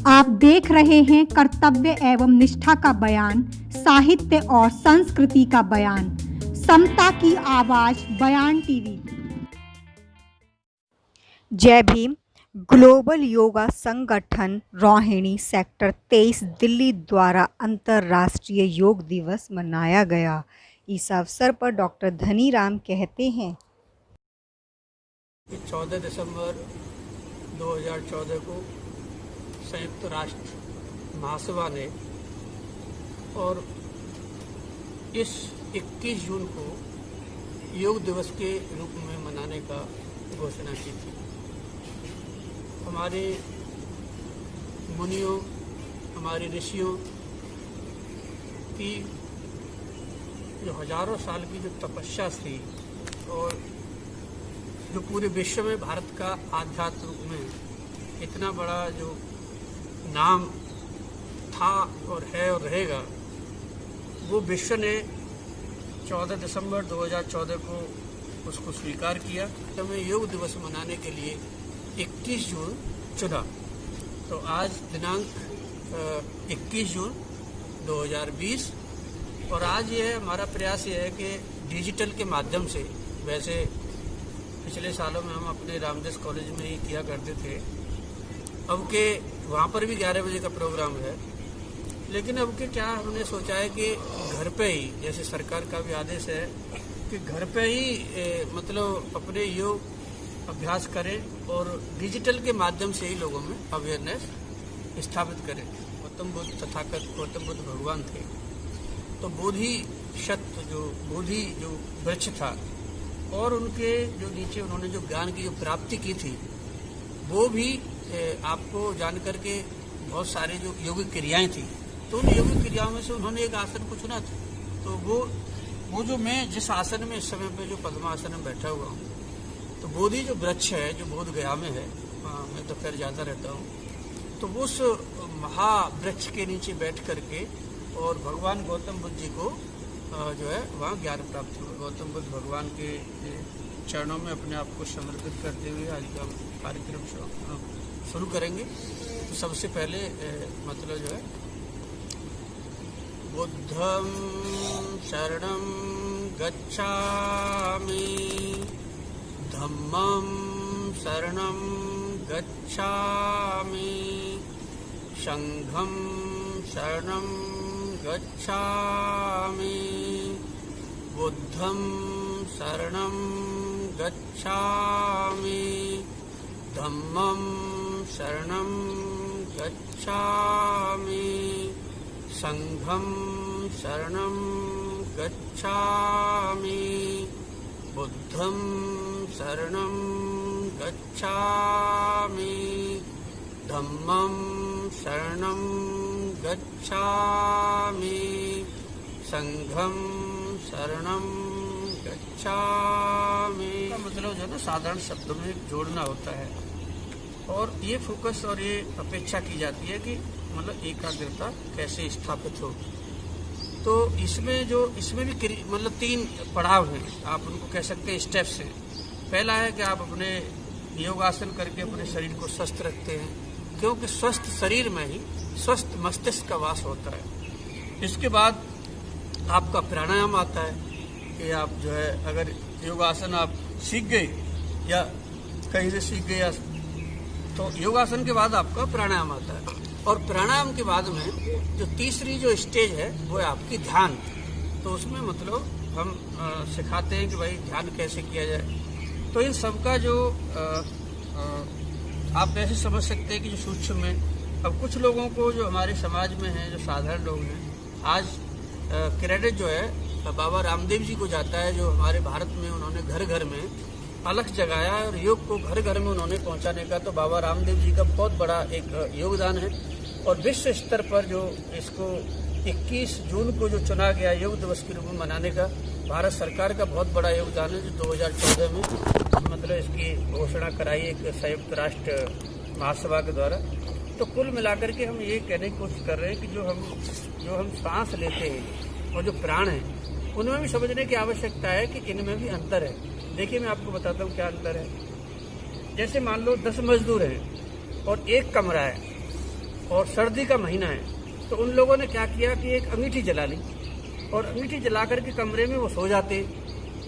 आप देख रहे हैं कर्तव्य एवं निष्ठा का बयान, साहित्य और संस्कृति का बयान, समता की आवाज बयान टीवी। जय भीम। ग्लोबल योगा संगठन रोहिणी सेक्टर 23 दिल्ली द्वारा अंतर्राष्ट्रीय योग दिवस मनाया गया। इस अवसर पर डॉक्टर धनीराम कहते हैं, 14 दिसंबर 2014 को संयुक्त राष्ट्र महासभा ने और इस 21 जून को योग दिवस के रूप में मनाने का घोषणा की थी। हमारे मुनियों, हमारे ऋषियों की जो हजारों साल की जो तपस्या थी और जो पूरे विश्व में भारत का आध्यात्म में इतना बड़ा जो नाम था और है और रहेगा, वो विश्व ने 14 दिसंबर 2014 को उसको स्वीकार किया। हमें योग दिवस मनाने के लिए 21 जून चुना। तो आज दिनांक 21 जून 2020 और आज ये हमारा प्रयास ये है कि डिजिटल के माध्यम से, वैसे पिछले सालों में हम अपने रामदास कॉलेज में ही किया करते थे, अब के वहाँ पर भी 11 बजे का प्रोग्राम है, लेकिन अब के क्या हमने सोचा है कि घर पे ही, जैसे सरकार का भी आदेश है कि घर पे ही मतलब अपने योग अभ्यास करें और डिजिटल के माध्यम से ही लोगों में अवेयरनेस स्थापित करें। गौतम बुद्ध तथागत गौतम बुद्ध भगवान थे, तो बोधि शत जो बोधि जो वृक्ष था और उनके जो नीचे उन्होंने जो ज्ञान की जो प्राप्ति की थी, वो भी आपको जान करके बहुत सारे जो योगिक क्रियाएं थी, तो उन योगिक क्रियाओं में से उन्होंने एक आसन को चुना था। तो वो जो मैं जिस आसन में इस समय पे जो पद्मासन में बैठा हुआ हूँ, तो बोधि जो वृक्ष है जो बोध गया में है, मैं तो खैर ज़्यादा रहता हूँ, तो उस महावृक्ष के नीचे बैठ करके और भगवान गौतम बुद्ध जी को जो है वहाँ ज्ञान प्राप्त हुआ। गौतम बुद्ध भगवान के चरणों में अपने आप को समर्पित करते हुए आज का कार्यक्रम शुरू करेंगे। तो सबसे पहले मतलब जो है, बुद्धं शरणं गच्छामि, धम्मं शरणं गच्छामि, संघं शरणं गच्छामि, बुद्धं शरणं गच्छामि, धम्मं शरणं गच्छामि, संघं शरणं गच्छामि, बुद्धं शरणं गच्छामि, धम्मं शरणं गच्छामि, संघं शरणं गच्छामि। का मतलब जो है ना, साधारण शब्दों में जोड़ना होता है और ये फोकस और ये अपेक्षा की जाती है कि मतलब एकाग्रता कैसे स्थापित हो। तो इसमें भी मतलब 3 पड़ाव हैं, आप उनको कह सकते हैं स्टेप्स हैं। पहला है कि आप अपने योगासन करके अपने शरीर को स्वस्थ रखते हैं, क्योंकि स्वस्थ शरीर में ही स्वस्थ मस्तिष्क का वास होता है। इसके बाद आपका प्राणायाम आता है कि आप जो है अगर योगासन आप सीख गए या कहीं से सीख गए, तो योगासन के बाद आपका प्राणायाम आता है। और प्राणायाम के बाद में जो तीसरी जो स्टेज है वो है आपकी ध्यान। तो उसमें मतलब हम सिखाते हैं कि भाई ध्यान कैसे किया जाए। तो इन सब का जो आप ऐसे समझ सकते हैं कि जो सूक्ष्म में, अब कुछ लोगों को जो हमारे समाज में हैं, जो साधारण लोग हैं, आज क्रेडिट जो है बाबा रामदेव जी को जाता है, जो हमारे भारत में उन्होंने घर घर में अलख जगाया और योग को घर घर में उन्होंने पहुंचाने का। तो बाबा रामदेव जी का बहुत बड़ा एक योगदान है और विश्व स्तर पर जो इसको 21 जून को जो चुना गया योग दिवस के रूप में मनाने का, भारत सरकार का बहुत बड़ा योगदान है, जो 2014 में मतलब इसकी घोषणा कराई एक संयुक्त राष्ट्र महासभा के द्वारा। तो कुल मिलाकर के हम ये कहने की कोशिश कर रहे हैं कि जो हम सांस लेते हैं और जो प्राण है, उनमें भी समझने की आवश्यकता है कि इनमें भी अंतर है। देखिए, मैं आपको बताता हूँ क्या अंतर है। जैसे मान लो 10 मजदूर हैं और एक कमरा है, और सर्दी का महीना है, तो उन लोगों ने क्या किया कि एक अंगीठी जला ली और अंगीठी जला करके कमरे में वो सो जाते,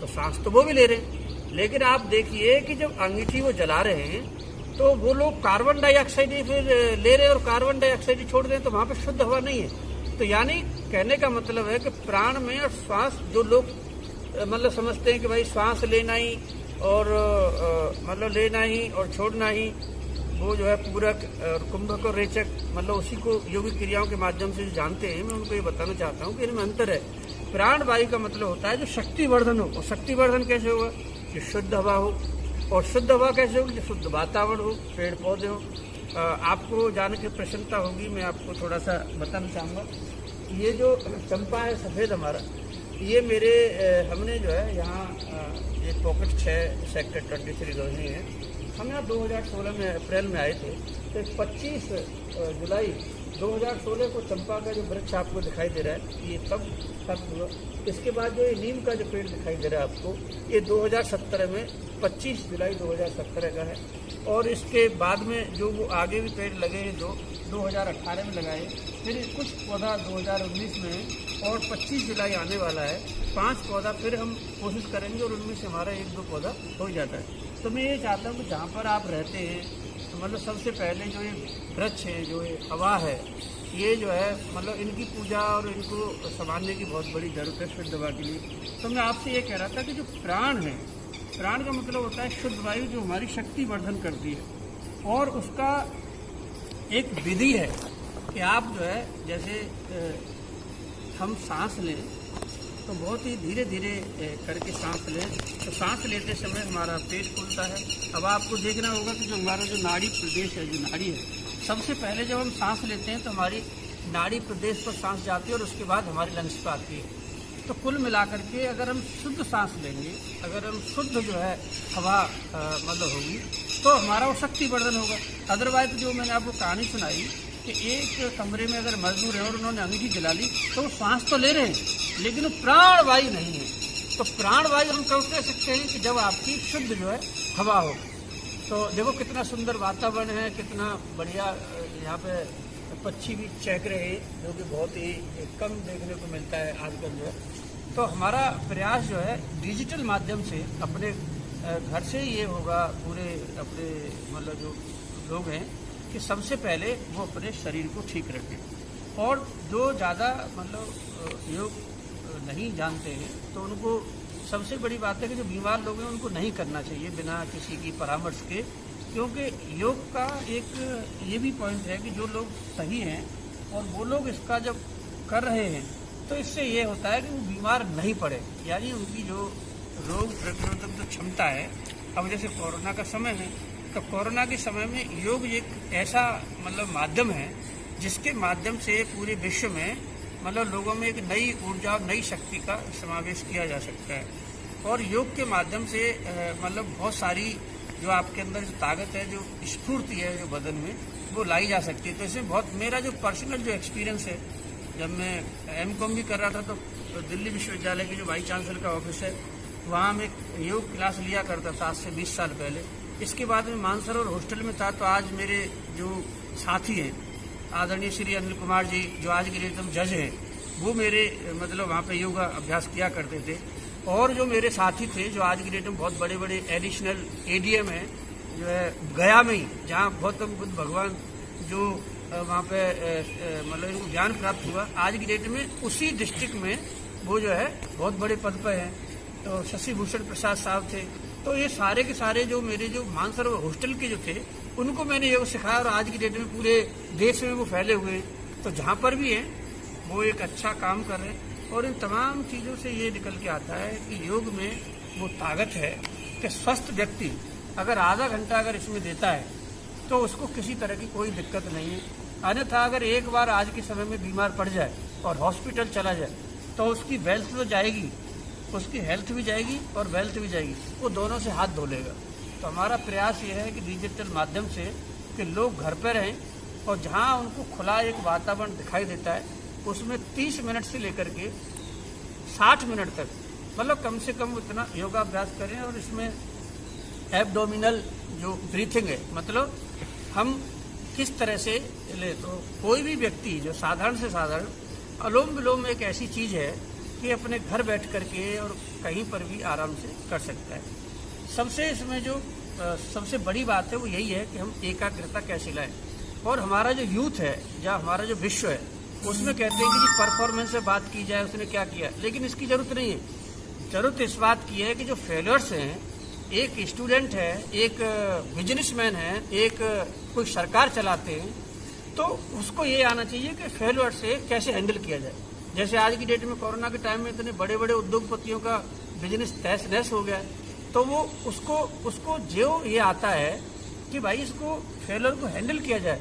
तो सांस तो वो भी ले रहे। लेकिन आप देखिए कि जब अंगीठी वो जला रहे हैं तो वो लोग कार्बन डाइऑक्साइड ही फिर ले रहे हैं और कार्बन डाइऑक्साइड ही छोड़ रहे हैं, तो वहाँ पे शुद्ध हवा नहीं है। तो यानी कहने का मतलब है कि प्राण में और श्वास, जो लोग मतलब समझते हैं कि भाई श्वास लेना ही और मतलब लेना ही और छोड़ना ही, वो जो है पूरक और कुंभक और रेचक, मतलब उसी को योगिक क्रियाओं के माध्यम से जो जानते हैं, मैं उनको ये बताना चाहता हूँ कि इनमें अंतर है। प्राण वायु का मतलब होता है जो शक्तिवर्धन हो, और शक्तिवर्धन कैसे होगा, जो शुद्ध हवा हो, और शुद्ध हवा कैसे होगी, जो शुद्ध वातावरण हो, पेड़ पौधे हो। आपको जान के प्रसन्नता होगी, मैं आपको थोड़ा सा बताना चाहूँगा। ये जो चंपा है सफ़ेद हमारा, ये मेरे हमने जो है यहाँ ये पॉकेट 6 सेक्टर 23 रोहिणी है, हम यहाँ 2016 में अप्रैल में आए थे। तो 25 जुलाई 2016 को चंपा का जो वृक्ष आपको दिखाई दे रहा है, ये तब खत्म हुआ। इसके बाद जो ये नीम का जो पेड़ दिखाई दे रहा है आपको, ये 2017 में 25 जुलाई 2017 का है। और इसके बाद में जो वो आगे भी पेड़ लगे हैं, जो 2018 में लगाए, फिर कुछ पौधा 2019 में, और 25 जुलाई आने वाला है, 5 पौधा फिर हम कोशिश करेंगे और उनमें से हमारा 1-2 पौधा हो जाता है। तो मैं ये चाहता हूँ कि जहाँ पर आप रहते हैं, तो मतलब सबसे पहले जो ये वृक्ष है, जो ये हवा है, ये जो है मतलब इनकी पूजा और इनको संभालने की बहुत बड़ी जरूरत है शुद्ध हवा के लिए। तो मैं आपसे ये कह रहा था कि जो प्राण है, प्राण का मतलब होता है शुद्ध वायु जो हमारी शक्ति वर्धन करती है, और उसका एक विधि है कि आप जो है जैसे हम सांस लें तो बहुत ही धीरे धीरे करके सांस लें, तो सांस लेते समय हमारा पेट खुलता है। अब आपको देखना होगा कि जो हमारा जो नाड़ी प्रदेश है, जो नाड़ी है, सबसे पहले जब हम सांस लेते हैं तो हमारी नाड़ी प्रदेश पर सांस जाती है और उसके बाद हमारी लंग्स पर आती है। तो कुल मिलाकर के अगर हम शुद्ध सांस लेंगे, अगर हम शुद्ध जो है हवा मतलब होगी, तो हमारा वो शक्तिवर्धन होगा। अदरवाइज जो मैंने आपको कहानी सुनाई कि एक कमरे में अगर मजदूर है और उन्होंने अंगीठी जला ली, तो वो सांस तो ले रहे हैं लेकिन वो प्राण वायु नहीं है। तो प्राण वायु हम कब कह सकते हैं कि जब आपकी शुद्ध जो है हवा हो। तो देखो कितना सुंदर वातावरण है, कितना बढ़िया यहाँ पे पक्षी भी चहक रहे हैं, जो कि बहुत ही कम देखने को मिलता है आजकल जो है। तो हमारा प्रयास जो है डिजिटल माध्यम से अपने घर से ये होगा, पूरे अपने मतलब जो लोग हैं, कि सबसे पहले वो अपने शरीर को ठीक रखें। और जो ज़्यादा मतलब योग नहीं जानते हैं तो उनको सबसे बड़ी बात है कि जो बीमार लोग हैं उनको नहीं करना चाहिए बिना किसी की परामर्श के, क्योंकि योग का एक ये भी पॉइंट है कि जो लोग सही हैं और वो लोग इसका जब कर रहे हैं तो इससे ये होता है कि वो बीमार नहीं पड़े, यानी उनकी जो रोग प्रतिरोधक जो क्षमता है। अब जैसे कोरोना का समय है, तो कोरोना के समय में योग एक ऐसा मतलब माध्यम है जिसके माध्यम से पूरे विश्व में मतलब लोगों में एक नई ऊर्जा और नई शक्ति का समावेश किया जा सकता है। और योग के माध्यम से मतलब बहुत सारी जो आपके अंदर जो ताकत है, जो स्फूर्ति है जो बदन में, वो लाई जा सकती है। तो इसमें बहुत मेरा जो पर्सनल जो एक्सपीरियंस है, जब मैं एमकॉम भी कर रहा था तो दिल्ली विश्वविद्यालय के जो वाइस चांसलर का ऑफिस है, वहाँ मैं योग क्लास लिया करता था आज से 20 साल पहले। इसके बाद में मानसरोवर हॉस्टल में था, तो आज मेरे जो साथी हैं आदरणीय श्री अनिल कुमार जी, जो आज के एकदम जज हैं, वो मेरे मतलब वहाँ पे योगा अभ्यास किया करते थे। और जो मेरे साथी थे जो आज की डेट में बहुत बड़े बड़े एडिशनल एडीएम हैं, जो है गया में ही, जहाँ गौतम बुद्ध भगवान जो वहाँ पे मतलब इनको ज्ञान प्राप्त हुआ, आज की डेट में उसी डिस्ट्रिक्ट में वो जो है बहुत बड़े पद पर हैं। तो शशि भूषण प्रसाद साहब थे। तो ये सारे के सारे जो मेरे जो मानसरोवर हॉस्टल के जो थे, उनको मैंने योग सिखाया और आज की डेट में पूरे देश में वो फैले हुए हैं। तो जहाँ पर भी हैं वो एक अच्छा काम कर रहे हैं। और इन तमाम चीज़ों से ये निकल के आता है कि योग में वो ताकत है कि स्वस्थ व्यक्ति अगर आधा घंटा अगर इसमें देता है तो उसको किसी तरह की कोई दिक्कत नहीं है। अन्यथा अगर एक बार आज के समय में बीमार पड़ जाए और हॉस्पिटल चला जाए तो उसकी वेल्थ तो जाएगी, उसकी हेल्थ भी जाएगी और वेल्थ भी जाएगी, वो दोनों से हाथ धो लेगा। तो हमारा प्रयास ये है कि डिजिटल माध्यम से कि लोग घर पर रहें और जहाँ उनको खुला एक वातावरण दिखाई देता है उसमें 30 मिनट से लेकर के 60 मिनट तक मतलब कम से कम उतना योगाभ्यास करें। और इसमें एब्डोमिनल जो ब्रीथिंग है, मतलब हम किस तरह से ले। तो कोई भी व्यक्ति जो साधारण से साधारण अनुलोम विलोम एक ऐसी चीज है कि अपने घर बैठ करके और कहीं पर भी आराम से कर सकता है। सबसे इसमें जो सबसे बड़ी बात है वो यही है कि हम एकाग्रता कैसे लाएं। और हमारा जो यूथ है या हमारा जो विश्व है उसमें कहते हैं कि जी परफॉर्मेंस से बात की जाए, उसने क्या किया, लेकिन इसकी जरूरत नहीं है। जरूरत इस बात की है कि जो फेलियर्स हैं, एक स्टूडेंट है, एक बिजनेसमैन है, एक कोई सरकार चलाते हैं, तो उसको ये आना चाहिए कि फेलियर से कैसे हैंडल किया जाए। जैसे आज की डेट में कोरोना के टाइम में इतने बड़े बड़े उद्योगपतियों का बिजनेस तहस नहस हो गया है, तो वो उसको जो ये आता है कि भाई इसको फेलियर को हैंडल किया जाए।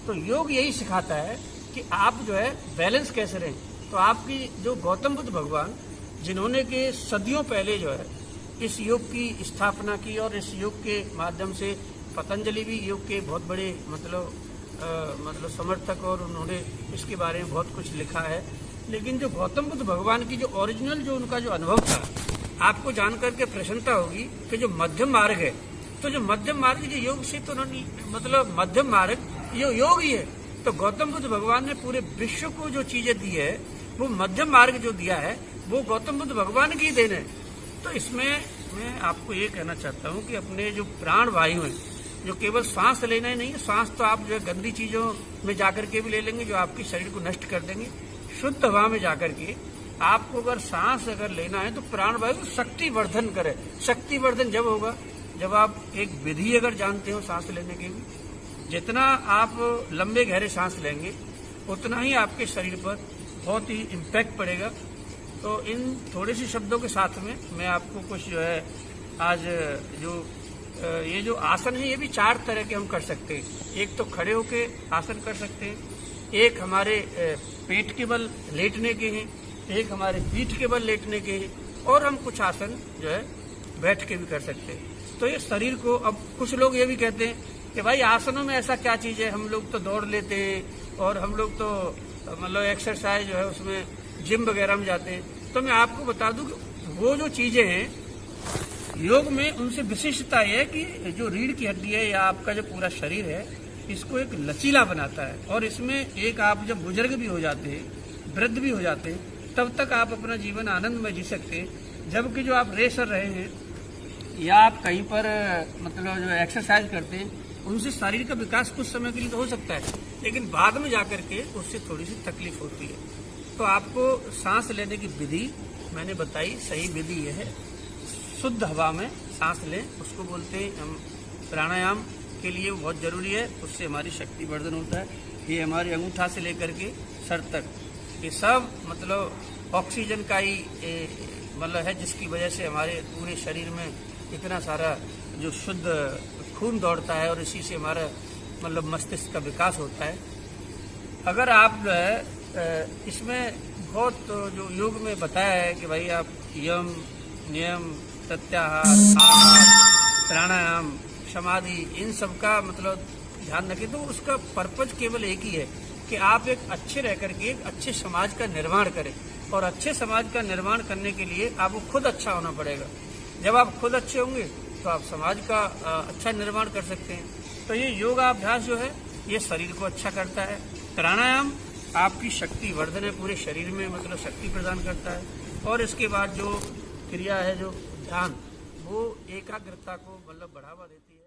तो योग यही सिखाता है कि आप जो है बैलेंस कैसे रहें। तो आपकी जो गौतम बुद्ध भगवान जिन्होंने के सदियों पहले जो है इस योग की स्थापना की और इस योग के माध्यम से पतंजलि भी योग के बहुत बड़े मतलब समर्थक, और उन्होंने इसके बारे में बहुत कुछ लिखा है। लेकिन जो गौतम बुद्ध भगवान की जो ओरिजिनल जो उनका जो अनुभव था, आपको जानकर के प्रसन्नता होगी कि जो मध्यम मार्ग है, तो जो मध्यम मार्ग जो योग से तो उन्होंने मतलब मध्यम मार्ग ये योग ही है। तो गौतम बुद्ध भगवान ने पूरे विश्व को जो चीजें दी है, वो मध्यम मार्ग जो दिया है वो गौतम बुद्ध भगवान की देन है। तो इसमें मैं आपको ये कहना चाहता हूँ कि अपने जो प्राण वायु है, जो केवल सांस लेना ही नहीं है, सांस तो आप जो है गंदी चीजों में जाकर के भी ले लेंगे जो आपके शरीर को नष्ट कर देंगे। शुद्ध हवा में जाकर के आपको अगर सांस अगर लेना है तो प्राण वायु शक्ति वर्धन करे। शक्ति वर्धन जब होगा जब आप एक विधि अगर जानते हो सांस लेने की भी, जितना आप लंबे गहरे सांस लेंगे उतना ही आपके शरीर पर बहुत ही इम्पैक्ट पड़ेगा। तो इन थोड़े से शब्दों के साथ में मैं आपको कुछ जो है आज जो ये जो आसन है ये भी 4 तरह के हम कर सकते हैं। एक तो खड़े होके आसन कर सकते हैं, एक हमारे पेट के बल लेटने के हैं, एक हमारे पीठ के बल लेटने के हैं, और हम कुछ आसन जो है बैठ के भी कर सकते हैं। तो ये शरीर को, अब कुछ लोग ये भी कहते हैं कि भाई आसनों में ऐसा क्या चीज है, हम लोग तो दौड़ लेते हैं और हम लोग तो मतलब एक्सरसाइज जो है उसमें जिम वगैरह में जाते हैं। तो मैं आपको बता दूं कि वो जो चीजें हैं योग में उनसे विशिष्टता यह है कि जो रीढ़ की हड्डी है या आपका जो पूरा शरीर है इसको एक लचीला बनाता है। और इसमें एक आप जब बुजुर्ग भी हो जाते हैं, वृद्ध भी हो जाते हैं, तब तक आप अपना जीवन आनंद में जी सकते हैं। जबकि जो आप रेस कर रहे हैं या आप कहीं पर मतलब जो एक्सरसाइज करते हैं, उनसे शरीर का विकास कुछ समय के लिए तो हो सकता है, लेकिन बाद में जाकर के उससे थोड़ी सी तकलीफ होती है। तो आपको सांस लेने की विधि मैंने बताई, सही विधि यह है, शुद्ध हवा में सांस लें, उसको बोलते हैं हम प्राणायाम के लिए बहुत जरूरी है, उससे हमारी शक्ति वर्धन होता है। ये हमारे अंगूठा से लेकर के सर तक ये सब मतलब ऑक्सीजन का ही मतलब है, जिसकी वजह से हमारे पूरे शरीर में इतना सारा जो शुद्ध खून दौड़ता है और इसी से हमारा मतलब मस्तिष्क का विकास होता है। अगर आप जो है इसमें बहुत जो योग में बताया है कि भाई आप यम नियम प्रत्याहार आहार प्राणायाम समाधि इन सब का मतलब ध्यान रखें, तो उसका पर्पज केवल एक ही है कि आप एक अच्छे रह करके एक अच्छे समाज का निर्माण करें। और अच्छे समाज का निर्माण करने के लिए आपको खुद अच्छा होना पड़ेगा। जब आप खुद अच्छे होंगे तो आप समाज का अच्छा निर्माण कर सकते हैं। तो ये योगाभ्यास जो है ये शरीर को अच्छा करता है। प्राणायाम आपकी शक्ति वर्धन है, पूरे शरीर में मतलब शक्ति प्रदान करता है। और इसके बाद जो क्रिया है जो ध्यान, वो एकाग्रता को मतलब बढ़ावा देती है।